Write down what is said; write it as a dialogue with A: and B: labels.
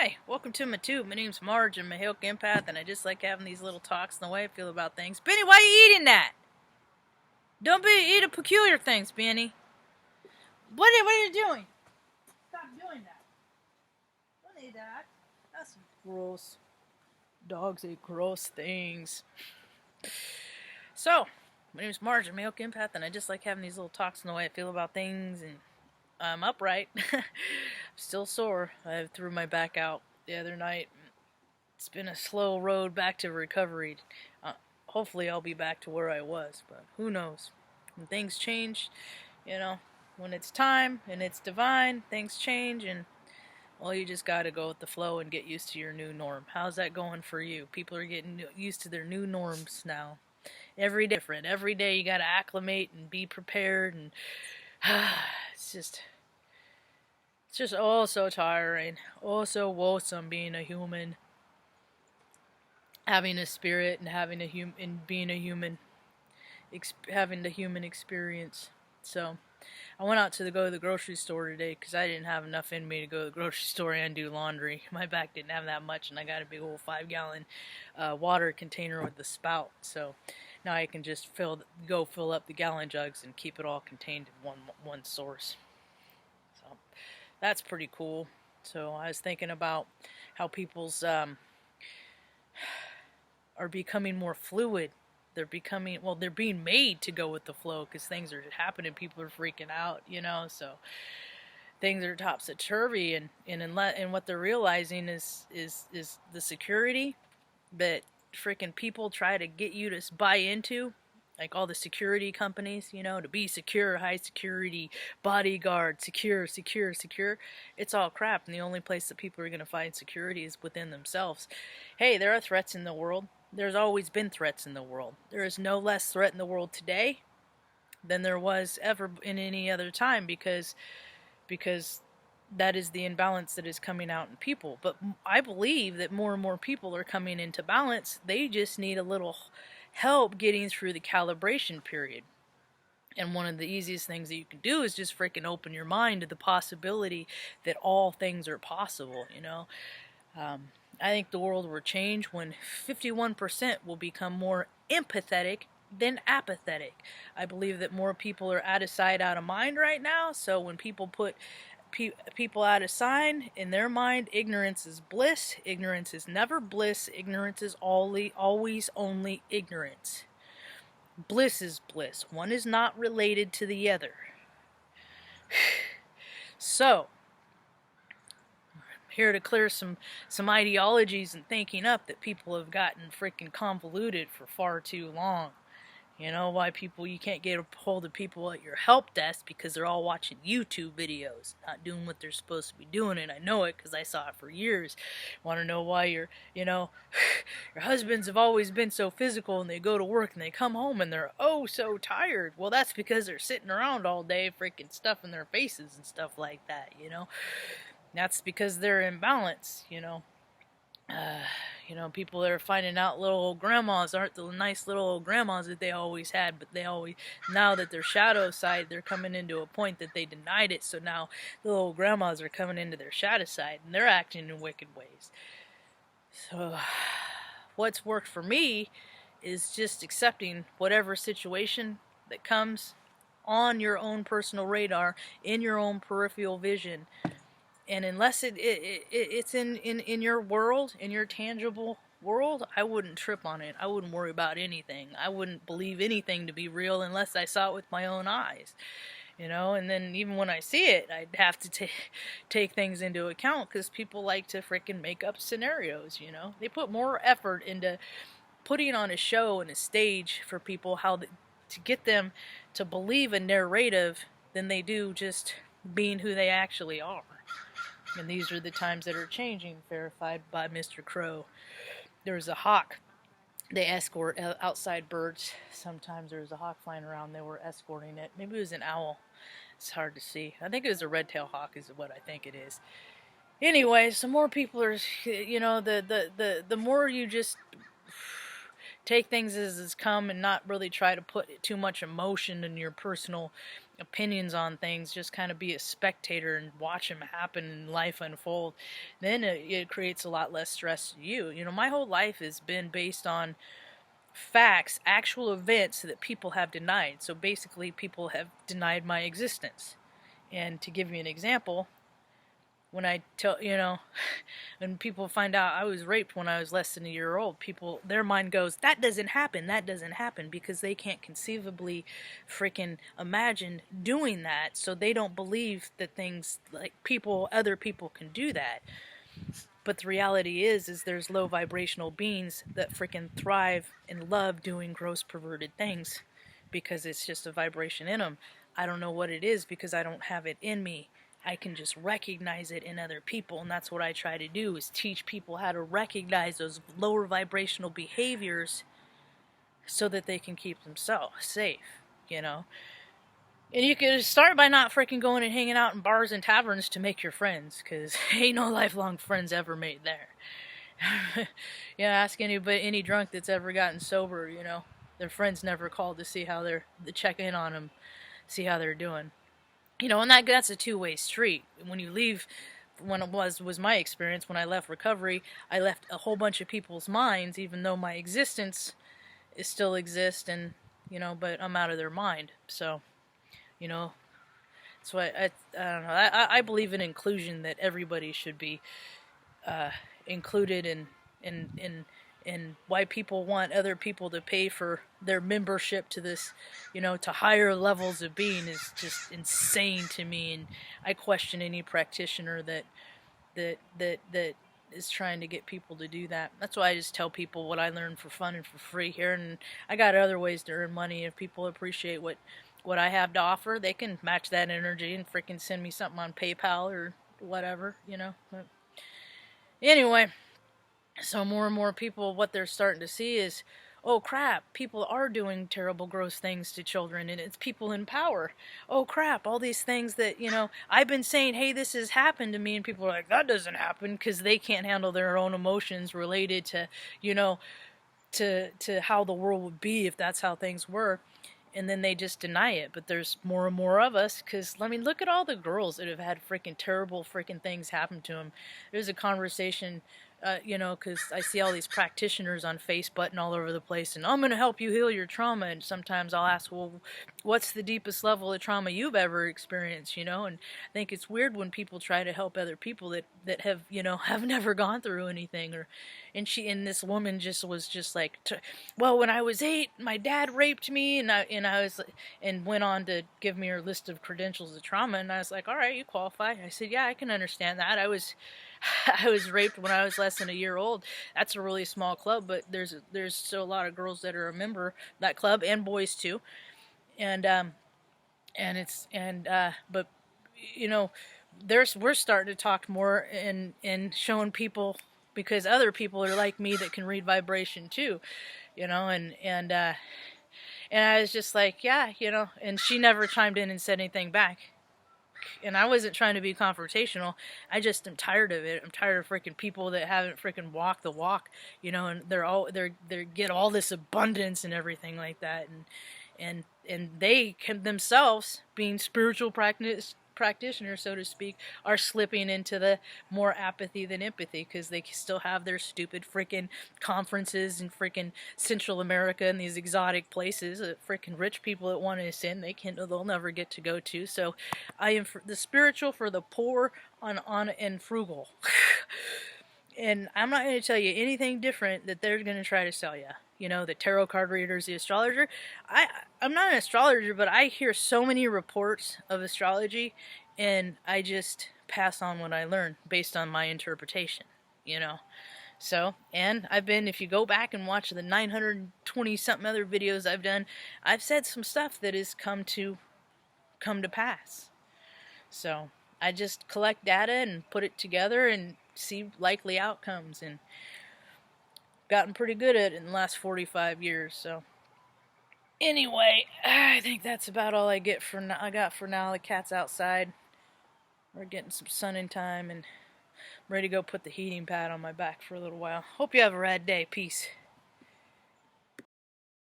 A: Hi, welcome to my tube. My name's Marge. I'm a Hilk empath, and I just like having these little talks and the way I feel about things. Benny, why are you eating that? Don't be eating peculiar things, Benny. What are you doing? Stop doing that. Don't eat that. That's gross. Dogs eat gross things. So, my name's Marge. I'm a Hilk empath, and I just like having these little talks and the way I feel about things. And I'm upright. I'm still sore. I threw my back out the other night. It's been a slow road back to recovery. Hopefully I'll be back to where I was, but who knows? When things change, when it's time and it's divine, things change, and well, you just gotta go with the flow and get used to your new norm. How's that going for you? People are getting used to their new norms now. Every day different. Every day you gotta acclimate and be prepared, and it's just oh so tiring, oh so woesome being a human. Having a spirit and having being a human, having the human experience. So, I went out to go to the grocery store today because I didn't have enough in me to go to the grocery store and do laundry. My back didn't have that much, and I got a big old 5-gallon water container with the spout. So now I can just fill up the gallon jugs and keep it all contained in one source. So that's pretty cool. So I was thinking about how people's are becoming more fluid. They're being made to go with the flow because things are happening. People are freaking out, so things are topsy-turvy, and what they're realizing is the security that freaking people try to get you to buy into, like all the security companies, to be secure, high security, bodyguard, secure. It's all crap, and the only place that people are going to find security is within themselves. Hey, there are threats in the world. There's always been threats in the world. There is no less threat in the world today than there was ever in any other time because that is the imbalance that is coming out in people. But I believe that more and more people are coming into balance. They just need a little help getting through the calibration period. And one of the easiest things that you can do is just freaking open your mind to the possibility that all things are possible, I think the world will change when 51% will become more empathetic than apathetic. I believe that more people are out of sight, out of mind right now. So when people put people out of sight, in their mind, ignorance is bliss. Ignorance is never bliss. Ignorance is always only ignorance. Bliss is bliss. One is not related to the other. So, here to clear some ideologies and thinking up that people have gotten freaking convoluted for far too long. Why you can't get a hold of people at your help desk because they're all watching YouTube videos, not doing what they're supposed to be doing, and I know it because I saw it for years. Want to know why your husbands have always been so physical, and they go to work and they come home and they're oh so tired? Well, that's because they're sitting around all day freaking stuffing their faces and stuff like that, That's because they're in balance, people that are finding out little old grandmas aren't the nice little old grandmas that they always had, but now that their shadow side, they're coming into a point that they denied it, so now the little old grandmas are coming into their shadow side, and they're acting in wicked ways. So, what's worked for me is just accepting whatever situation that comes on your own personal radar, in your own peripheral vision. And unless it's in your world, in your tangible world, I wouldn't trip on it. I wouldn't worry about anything. I wouldn't believe anything to be real unless I saw it with my own eyes. And then even when I see it, I'd have to take things into account because people like to freaking make up scenarios, They put more effort into putting on a show and a stage for people to get them to believe a narrative than they do just being who they actually are. And these are the times that are changing, verified by Mr. Crow. There's a hawk. They escort outside birds. Sometimes there's a hawk flying around. They were escorting it. Maybe it was an owl. It's hard to see. I think it was a red-tailed hawk is what I think it is. Anyway, some more people are, the more you just take things as come and not really try to put too much emotion in your personal opinions on things, just kind of be a spectator and watch them happen and life unfold, then it creates a lot less stress to you. You know, my whole life has been based on facts, actual events that people have denied. So basically, people have denied my existence. And to give you an example, when I tell, you know, when people find out I was raped when I was less than a year old, people, their mind goes, that doesn't happen, because they can't conceivably freaking imagine doing that, so they don't believe that things like other people can do that. But the reality is there's low vibrational beings that freaking thrive and love doing gross perverted things because it's just a vibration in them. I don't know what it is because I don't have it in me. I can just recognize it in other people, and that's what I try to do, is teach people how to recognize those lower vibrational behaviors so that they can keep themselves safe, you know. And you can start by not freaking going and hanging out in bars and taverns to make your friends, because ain't no lifelong friends ever made there. You know, ask any drunk that's ever gotten sober, you know, their friends never called to see how to check in on them, see how they're doing. You know, and that's a two-way street. When you leave, when it was my experience, when I left recovery, I left a whole bunch of people's minds, even though my existence still exists, and, you know, but I'm out of their mind. So, you know, that's why I don't know. I believe in inclusion, that everybody should be included in why people want other people to pay for their membership to this, you know, to higher levels of being is just insane to me. And I question any practitioner that is trying to get people to do that. That's why I just tell people what I learn for fun and for free here, and I got other ways to earn money. If people appreciate what I have to offer, they can match that energy and freaking send me something on PayPal or whatever, you know. But anyway, so more and more people, what they're starting to see is, oh crap, people are doing terrible, gross things to children, and it's people in power. Oh crap, all these things that, you know, I've been saying, hey, this has happened to me, and people are like, that doesn't happen, because they can't handle their own emotions related to, you know, to how the world would be if that's how things were. And then they just deny it. But there's more and more of us, because, I mean, look at all the girls that have had freaking terrible freaking things happen to them. There's a conversation, you know, because I see all these practitioners on Facebook and all over the place, and I'm going to help you heal your trauma. And sometimes I'll ask, well, what's the deepest level of trauma you've ever experienced, you know? And I think it's weird when people try to help other people that have, you know, have never gone through anything. And this woman just was just like, well, when I was 8, my dad raped me, and I was, and went on to give me her list of credentials of trauma, and I was like, all right, you qualify. I said, yeah, I can understand that. I was raped when I was less than a year old. That's a really small club, but there's still a lot of girls that are a member of that club, and boys too. And but you know, we're starting to talk more and showing people, because other people are like me that can read vibration too, you know, and I was just like, yeah, you know, and she never chimed in and said anything back. And I wasn't trying to be confrontational. I just am tired of it. I'm tired of freaking people that haven't freaking walked the walk, you know, and they get all this abundance and everything like that, and they can themselves, being spiritual practitioners, so to speak, are slipping into the more apathy than empathy, because they still have their stupid freaking conferences in freaking Central America and these exotic places that freaking rich people that want to ascend, they'll never get to go to. So I am for the spiritual for the poor, on and frugal. And I'm not going to tell you anything different that they're going to try to sell you. You know, the tarot card readers, the astrologer. I'm not an astrologer, but I hear so many reports of astrology, and I just pass on what I learn based on my interpretation, you know. So, and if you go back and watch the 920 something other videos I've done, I've said some stuff that has come to pass. So, I just collect data and put it together and see likely outcomes, and gotten pretty good at it in the last 45 years. So anyway, I think that's about all I got for now. The cat's outside. We're getting some sun in time, and I'm ready to go put the heating pad on my back for a little while. Hope you have a rad day. Peace.